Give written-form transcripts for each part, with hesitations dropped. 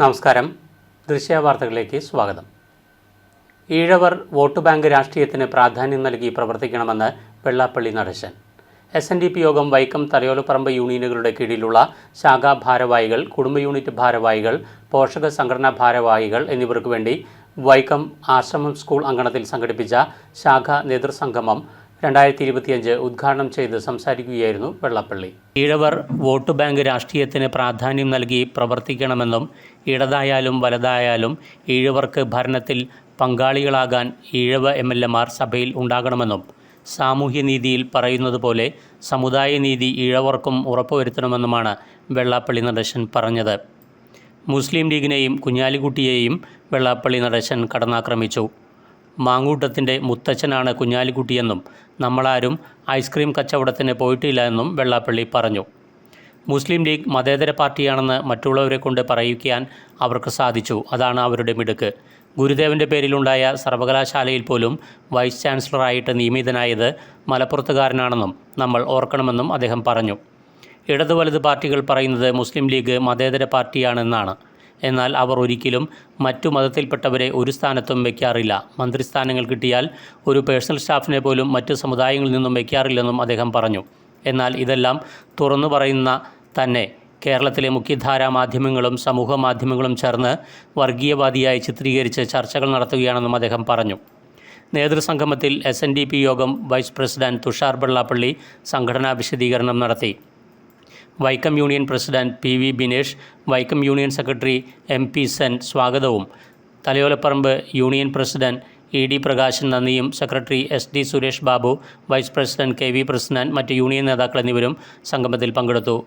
നമസ്കാരം. ദൃശ്യവാർത്തകളിലേക്ക് സ്വാഗതം. ഈഴവർ vote bank രാഷ്ട്രീയത്തിന് പ്രാധാന്യം നൽകി പ്രവർത്തിക്കണമെന്ന് വെള്ളാപ്പള്ളി നടേശൻ. SNDP യോഗം വൈക്കം തലയോലപ്പറമ്പ് യൂണിയനുകളുടെ കീഴിലുള്ള ശാഖാ ഭാരവാഹികൾ, കുടുംബ യൂണിറ്റ് ഭാരവാഹികൾ, പോഷക സംഘടനാ ഭാരവാഹികൾ എന്നിവർക്ക് വേണ്ടി വൈക്കം ആശ്രമം സ്കൂൾ അങ്കണത്തിൽ സംഘടിപ്പിച്ച ശാഖാ നേതൃസംഗമം 2025 ഉദ്ഘാടനം ചെയ്ത് സംസാരിക്കുകയായിരുന്നു വെള്ളാപ്പള്ളി. ഈഴവർ വോട്ട് ബാങ്ക് രാഷ്ട്രീയത്തിന് പ്രാധാന്യം നൽകി പ്രവർത്തിക്കണമെന്നും ഇടതായാലും വലതായാലും ഈഴവർക്ക് ഭരണത്തിൽ പങ്കാളികളാകാൻ ഈഴവ MLAമാർ സഭയിൽ ഉണ്ടാകണമെന്നും സാമൂഹ്യനീതിയിൽ പറയുന്നത് പോലെ സമുദായ നീതി ഈഴവർക്കും ഉറപ്പുവരുത്തണമെന്നുമാണ് വെള്ളാപ്പള്ളി നടേശൻ പറഞ്ഞത്. മുസ്ലിം ലീഗിനെയും കുഞ്ഞാലിക്കുട്ടിയെയും വെള്ളാപ്പള്ളി നടേശൻ കടന്നാക്രമിച്ചു. മാങ്ങൂട്ടത്തിൻ്റെ മുത്തച്ഛനാണ് കുഞ്ഞാലിക്കുട്ടിയെന്നും നമ്മളാരും ഐസ്ക്രീം കച്ചവടത്തിന് പോയിട്ടില്ല എന്നും വെള്ളാപ്പള്ളി പറഞ്ഞു. മുസ്ലിം ലീഗ് മതേതര പാർട്ടിയാണെന്ന് മറ്റുള്ളവരെ കൊണ്ട് പറയിക്കാൻ അവർക്ക് സാധിച്ചു. അതാണ് അവരുടെ മിടുക്ക്. ഗുരുദേവൻ്റെ പേരിലുണ്ടായ സർവകലാശാലയിൽ പോലും വൈസ് ചാൻസലറായിട്ട് നിയമിതനായത് മലപ്പുറത്തുകാരനാണെന്നും നമ്മൾ ഓർക്കണമെന്നും അദ്ദേഹം പറഞ്ഞു. ഇടതു വലത് പാർട്ടികൾ പറയുന്നത് മുസ്ലിം ലീഗ് മതേതര പാർട്ടിയാണെന്നാണ്. എന്നാൽ അവർ ഒരിക്കലും മറ്റു മതത്തിൽപ്പെട്ടവരെ ഒരു സ്ഥാനത്തും വയ്ക്കാറില്ല. മന്ത്രിസ്ഥാനങ്ങൾ കിട്ടിയാൽ ഒരു പേഴ്സണൽ സ്റ്റാഫിനെ പോലും മറ്റ് സമുദായങ്ങളിൽ നിന്നും വയ്ക്കാറില്ലെന്നും അദ്ദേഹം പറഞ്ഞു. എന്നാൽ ഇതെല്ലാം തുറന്നു പറയുന്ന തന്നെ കേരളത്തിലെ മുഖ്യധാരാ മാധ്യമങ്ങളും സമൂഹ മാധ്യമങ്ങളും ചേർന്ന് വർഗീയവാദിയായി ചിത്രീകരിച്ച് ചർച്ചകൾ നടത്തുകയാണെന്നും അദ്ദേഹം പറഞ്ഞു. നേതൃസംഗമത്തിൽ SNDP യോഗം വൈസ് പ്രസിഡന്റ് തുഷാർ വെള്ളാപ്പള്ളി സംഘടനാ വിശദീകരണം നടത്തി. Vaikom union president PV Binesh, Vaikom union secretary MP Sen സ്വാഗതവും, Thalayolaparambu union president ED Prakashan നന്ദിയും, secretary SD Suresh Babu, vice president KV president, മറ്റ് യൂണിയൻ നേതാക്കൾ എന്നിവരും സംഗമത്തിൽ പങ്കെടുത്തു.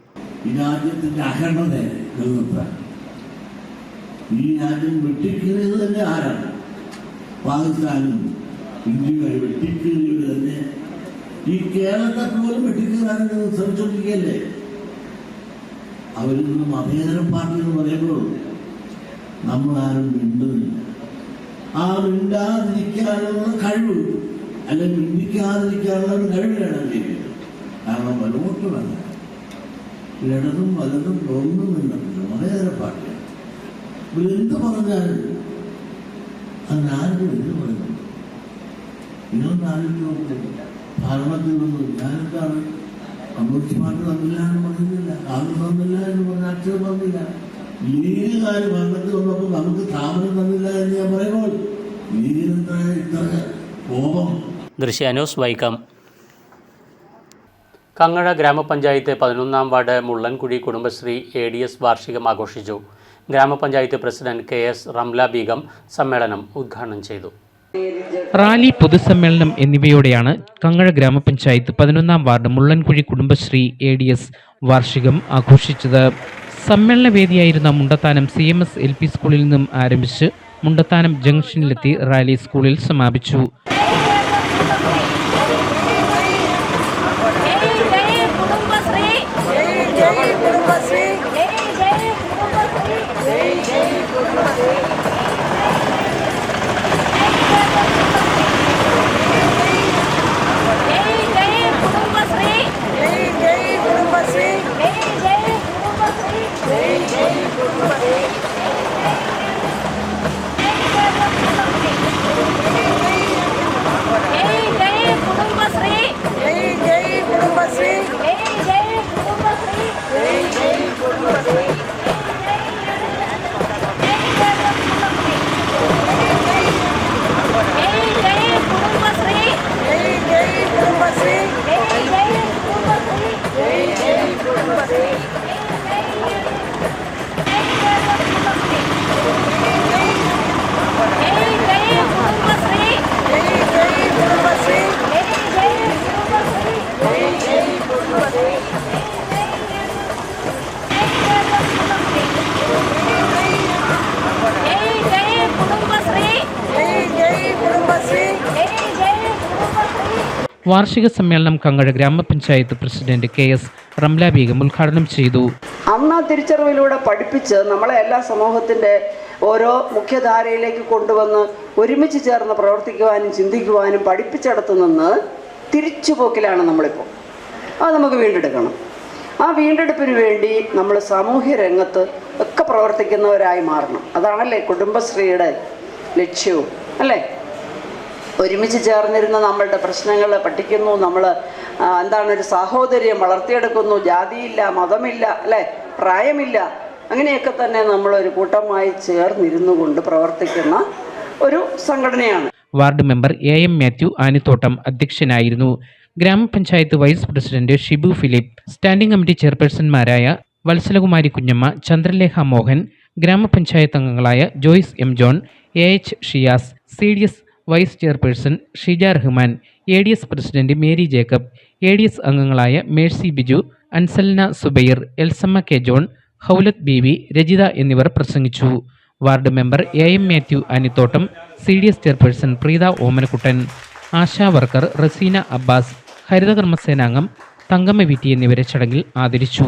അവരിൽ നിന്ന് മതേതര പാർട്ടി എന്ന് പറയുമ്പോൾ നമ്മളാരും മിണ്ടുന്നില്ല. ആ മിണ്ടാതിരിക്കാനുള്ള കഴിവ് അല്ലെങ്കിൽ മിണ്ടിക്കാതിരിക്കാനുള്ള ഒരു കഴിവിലാണ് ചെയ്യുന്നത്. കാരണം വലവോട്ട് വേണം, ഇടതും വലതും ഒന്നും വേണ്ടതില്ല, മതേതര പാർട്ടിയാണ്. ഇവരെന്ത് പറഞ്ഞാലും അതിനാരും എന്ത് പറയുന്നുണ്ട്? ഇതൊന്നും ആരും ഭരണത്തിൽ നിന്നും ഞാനെന്താണ് കമ്മ്യൂണിസ്റ്റ് തന്നില്ല എന്ന് പറഞ്ഞില്ല, കാലം തന്നില്ല എന്ന് പറഞ്ഞ അക്ഷരം തന്നില്ല. ലീഗുകാർ ഭരണത്തിൽ വന്നപ്പോൾ നമുക്ക് സ്ഥാപനം തന്നില്ല എന്ന് ഞാൻ പറയുമ്പോൾ ലീഗിനെന്താ ഇത്ര കോപം? ദൃശ്യാന്യൂസ് വൈക്കം. കങ്ങഴ ഗ്രാമപഞ്ചായത്ത് 11-ാം വാർഡ് മുള്ളൻകുഴി കുടുംബശ്രീ ADS വാർഷികം ആഘോഷിച്ചു. ഗ്രാമപഞ്ചായത്ത് പ്രസിഡന്റ് KS റംല ബീഗം സമ്മേളനം ഉദ്ഘാടനം ചെയ്തു. റാലി, പൊതുസമ്മേളനം എന്നിവയോടെയാണ് കങ്ങഴ ഗ്രാമപഞ്ചായത്ത് 11-ാം വാർഡ് മുള്ളൻകുഴി കുടുംബശ്രീ ADS വാർഷികം ആഘോഷിച്ചത്. സമ്മേളന വേദിയായിരുന്ന മുണ്ടത്താനം CMS LP സ്കൂളിൽ നിന്നും ആരംഭിച്ച് മുണ്ടത്താനം ജംഗ്ഷനിലെത്തി റാലി സ്കൂളിൽ സമാപിച്ചു. വാർഷിക സമ്മേളനം കങ്ങഴ ഗ്രാമപഞ്ചായത്ത് പ്രസിഡന്റ് KS റംല ബീഗം ഉദ്ഘാടനം ചെയ്തു. അന്ന് തിരിച്ചറിവിലൂടെ പഠിപ്പിച്ച് നമ്മളെ എല്ലാ സമൂഹത്തിൻ്റെ ഓരോ മുഖ്യധാരയിലേക്ക് കൊണ്ടുവന്ന് ഒരുമിച്ച് ചേർന്ന് പ്രവർത്തിക്കുവാനും ചിന്തിക്കുവാനും പഠിപ്പിച്ചിടത്തു നിന്ന് തിരിച്ചുപോക്കിലാണ് നമ്മളിപ്പോൾ. അത് നമുക്ക് വീണ്ടെടുക്കണം. ആ വീണ്ടെടുപ്പിന് വേണ്ടി നമ്മൾ സാമൂഹ്യ രംഗത്ത് ഒക്കെ പ്രവർത്തിക്കുന്നവരായി മാറണം. അതാണല്ലേ കുടുംബശ്രീയുടെ ലക്ഷ്യവും, അല്ലേ? ഒരുമിച്ച് ചേർന്നിരുന്ന നമ്മളുടെ പ്രശ്നങ്ങൾ പഠിക്കുന്നു, നമ്മൾ എന്താണ് ഒരു സാഹോദര്യം വളർത്തിയെടുക്കുന്നു, ജാതിയില്ല, മതമില്ല, അല്ലേ, പ്രായമില്ല, അങ്ങനെയൊക്കെ തന്നെ നമ്മളൊരു കൂട്ടമായി ചേർന്നിരുന്നു കൊണ്ട് പ്രവർത്തിക്കുന്ന ഒരു സംഘടനയാണ്. Ward member AM Mathew Anithottam അധ്യക്ഷനായിരുന്നു. ഗ്രാമപഞ്ചായത്ത് vice president Shibu Philip, standing committee ചെയർപേഴ്സൺമാരായ വത്സലകുമാരി കുഞ്ഞമ്മ, ചന്ദ്രലേഖ മോഹൻ, ഗ്രാമപഞ്ചായത്ത് അംഗങ്ങളായ Joyce M. John, AH Shiyas, CDS vice chairperson Shija Rahman, ADS president Mary Jacob, ADS അംഗങ്ങളായ Mercy Biju, Ansalna Zubair, Elsamma K John, Howlath Beevi, Rajitha എന്നിവർ പ്രസംഗിച്ചു. Ward member AM Mathew Anithottam, CDS chairperson Preetha Omanakuttan, Asha worker Raseena Abbas, ഹരിതകർമ്മസേനാംഗം തങ്കമ്മ വിറ്റി എന്നിവരെ ചടങ്ങിൽ ആദരിച്ചു.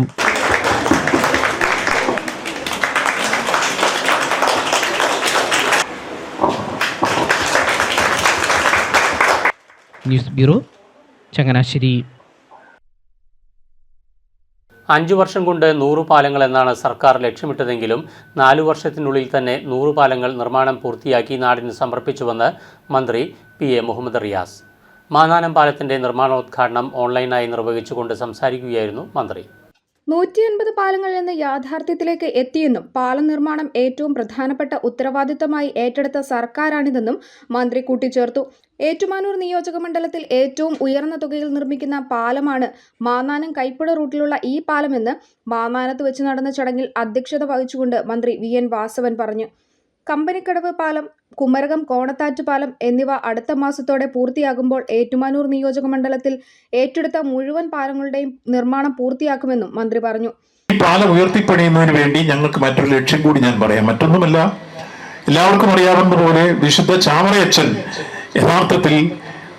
News bureau, Changanassery. 5 വർഷം കൊണ്ട് 100 പാലങ്ങൾ എന്നാണ് സർക്കാർ ലക്ഷ്യമിട്ടതെങ്കിലും 4 വർഷത്തിനുള്ളിൽ തന്നെ 100 പാലങ്ങൾ നിർമ്മാണം പൂർത്തിയാക്കി നാടിന് സമർപ്പിച്ചുവെന്ന് മന്ത്രി PA മുഹമ്മദ് റിയാസ്. മാന്നാനം പാലത്തിന്റെ നിർമ്മാണോദ്ഘാടനം ഓൺലൈനായി നിർവഹിച്ചുകൊണ്ട് സംസാരിക്കുകയായിരുന്നു മന്ത്രി. 150 പാലങ്ങളിൽ നിന്ന് യാഥാർത്ഥ്യത്തിലേക്ക് എത്തിയെന്നും പാലം നിർമ്മാണം ഏറ്റവും പ്രധാനപ്പെട്ട ഉത്തരവാദിത്തമായി ഏറ്റെടുത്ത സർക്കാരാണിതെന്നും മന്ത്രി കൂട്ടിച്ചേർത്തു. ഏറ്റുമാനൂർ നിയോജകമണ്ഡലത്തിൽ ഏറ്റവും ഉയർന്ന തുകയിൽ നിർമ്മിക്കുന്ന പാലമാണ് മാന്നാനം കൈപ്പുഴ റൂട്ടിലുള്ള ഈ പാലമെന്ന് മാന്നാനത്ത് വെച്ച് നടന്ന ചടങ്ങിൽ അധ്യക്ഷത വഹിച്ചുകൊണ്ട് മന്ത്രി VN വാസവൻ പറഞ്ഞു. കമ്പനിക്കടവ് പാലം, കുമരകം കോണത്താറ്റ് പാലം എന്നിവ അടുത്ത മാസത്തോടെ പൂർത്തിയാകുമ്പോൾ ഏറ്റുമാനൂർ നിയോജകമണ്ഡലത്തിൽ ഏറ്റെടുത്ത മുഴുവൻ പാലങ്ങളുടെയും നിർമ്മാണം പൂർത്തിയാക്കുമെന്നും മന്ത്രി പറഞ്ഞു. ഈ പാലം ഉയർത്തിപ്പണിയുന്നതിന് വേണ്ടി ഞങ്ങൾക്ക് മറ്റൊരു ലക്ഷ്യം കൂടി ഞാൻ പറയാം. മറ്റൊന്നുമല്ല, എല്ലാവർക്കും അറിയാവുന്ന പോലെ വിശുദ്ധ ചാമറയച്ചൻ യഥാർത്ഥത്തിൽ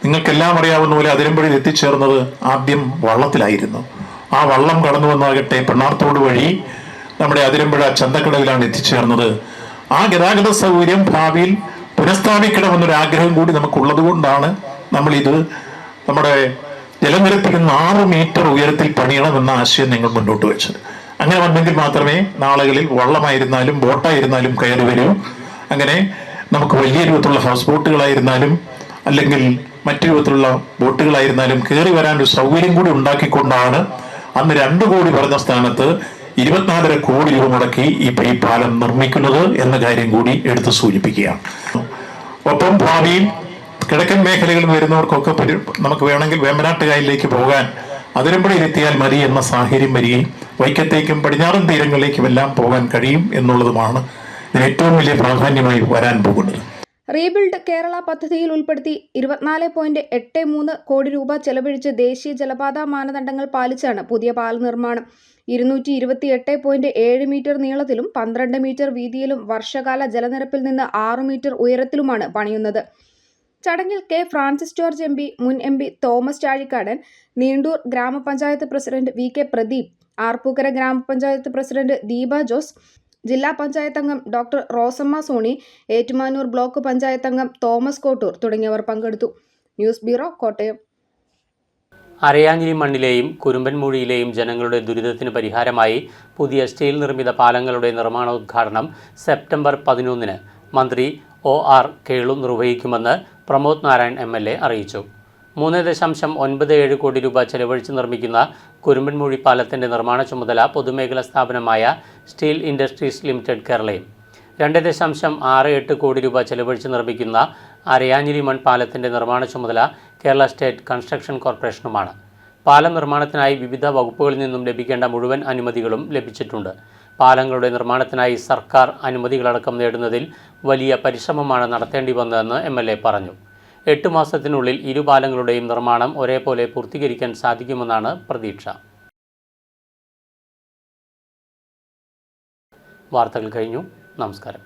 നിങ്ങൾക്കെല്ലാം അറിയാവുന്ന പോലെ അതിരമ്പുഴയിൽ എത്തിച്ചേർന്നത് ആദ്യം വള്ളത്തിലായിരുന്നു. ആ വള്ളം കടന്നു വന്നാകട്ടെ പെണ്ണാർത്തോട് വഴി നമ്മുടെ അതിരമ്പുഴ ചന്തക്കടവിലാണ് എത്തിച്ചേർന്നത്. ആ ഗതാഗത സൗകര്യം ഭാവിയിൽ പുനഃസ്ഥാപിക്കണമെന്നൊരു ആഗ്രഹം കൂടി നമുക്കുള്ളത് കൊണ്ടാണ് നമ്മളിത് നമ്മുടെ ജലനിരപ്പിൽ 6 മീറ്റർ ഉയരത്തിൽ പണിയണമെന്ന ആശയം നിങ്ങൾ മുന്നോട്ട് വെച്ചത്. അങ്ങനെ വന്നെങ്കിൽ മാത്രമേ നാളുകളിൽ വള്ളമായിരുന്നാലും ബോട്ടായിരുന്നാലും കയറി വരൂ. അങ്ങനെ നമുക്ക് വലിയ രൂപത്തിലുള്ള ഹൗസ് ബോട്ടുകളായിരുന്നാലും അല്ലെങ്കിൽ മറ്റു രൂപത്തിലുള്ള ബോട്ടുകളായിരുന്നാലും കയറി വരാനൊരു സൗകര്യം കൂടി ഉണ്ടാക്കിക്കൊണ്ടാണ് അന്ന് 2 കോടി പറഞ്ഞ സ്ഥാനത്ത് 24.5 കോടി രൂപ മുടക്കി ഈ പാലം നിർമ്മിക്കുന്നത് എന്ന കാര്യം കൂടി എടുത്ത് സൂചിപ്പിക്കുകയാണ്. ഒപ്പം ഭാവിയിൽ കിഴക്കൻ മേഖലകളിൽ വരുന്നവർക്കൊക്കെ നമുക്ക് വേണമെങ്കിൽ വേമ്പനാട്ടുകായലിലേക്ക് പോകാൻ അതിരമ്പുഴയിലെത്തിയാൽ മതി എന്ന സാഹചര്യം വരികയും വൈക്കത്തേക്കും പടിഞ്ഞാറൻ തീരങ്ങളിലേക്കും എല്ലാം പോകാൻ കഴിയും എന്നുള്ളതുമാണ് ഇതിന് ഏറ്റവും വലിയ പ്രാധാന്യമായി വരാൻ പോകുന്നത്. റീബിൽഡ് കേരള പദ്ധതിയിൽ ഉൾപ്പെടുത്തി 24.83 കോടി രൂപ ചെലവഴിച്ച് ദേശീയ ജലപാത മാനദണ്ഡങ്ങൾ പാലിച്ചാണ് പുതിയ പാല നിർമ്മാണം. 228.7 മീറ്റർ നീളത്തിലും 12 മീറ്റർ വീതിയിലും വർഷകാല ജലനിരപ്പിൽ നിന്ന് 6 മീറ്റർ ഉയരത്തിലുമാണ് പണിയുന്നത്. ചടങ്ങിൽ K. ഫ്രാൻസിസ് ജോർജ് MP, മുൻ MP തോമസ് ചാഴിക്കാടൻ, നീണ്ടൂർ ഗ്രാമപഞ്ചായത്ത് പ്രസിഡന്റ് VK പ്രദീപ്, ആർപ്പൂക്കര ഗ്രാമപഞ്ചായത്ത് പ്രസിഡന്റ് ദീപ ജോസ്, ജില്ലാ പഞ്ചായത്ത് അംഗം ഡോക്ടർ റോസമ്മ സോണി, ഏറ്റുമാനൂർ ബ്ലോക്ക് പഞ്ചായത്ത് അംഗം തോമസ് കോട്ടൂർ തുടങ്ങിയവർ പങ്കെടുത്തു. News bureau, Kottayam. അരയാഞ്ഞിലി മണ്ണിലെയും കുരുമ്പൻമൂഴിയിലെയും ജനങ്ങളുടെ ദുരിതത്തിന് പരിഹാരമായി പുതിയ സ്റ്റീൽ നിർമ്മിത പാലങ്ങളുടെ നിർമ്മാണോദ്ഘാടനം സെപ്റ്റംബർ 11-ന് മന്ത്രി OR കേളു നിർവഹിക്കുമെന്ന് പ്രമോദ് നാരായൺ MLA അറിയിച്ചു. 3.97 കോടി രൂപ ചെലവഴിച്ച് നിർമ്മിക്കുന്ന കുരുമ്പൻമൂഴി പാലത്തിൻ്റെ നിർമ്മാണ ചുമതല പൊതുമേഖലാ സ്ഥാപനമായ സ്റ്റീൽ ഇൻഡസ്ട്രീസ് ലിമിറ്റഡ് കേരളയും 2.68 കോടി രൂപ ചെലവഴിച്ച് നിർമ്മിക്കുന്ന അരയാഞ്ഞിലി മൺ പാലത്തിൻ്റെ നിർമ്മാണ ചുമതല കേരള സ്റ്റേറ്റ് കൺസ്ട്രക്ഷൻ കോർപ്പറേഷനുമാണ്. പാലം നിർമ്മാണത്തിനായി വിവിധ വകുപ്പുകളിൽ നിന്നും ലഭിക്കേണ്ട മുഴുവൻ അനുമതികളും ലഭിച്ചിട്ടുണ്ട്. പാലങ്ങളുടെ നിർമ്മാണത്തിനായി സർക്കാർ അനുമതികളടക്കം നേടുന്നതിൽ വലിയ പരിശ്രമമാണ് നടത്തേണ്ടി വന്നതെന്ന് MLA പറഞ്ഞു. 8 മാസത്തിനുള്ളിൽ 2 പാലങ്ങളുടെയും നിർമ്മാണം ഒരേപോലെ പൂർത്തീകരിക്കാൻ സാധിക്കുമെന്നാണ് പ്രതീക്ഷ. വാർത്തകൾ കഴിഞ്ഞു. നമസ്കാരം.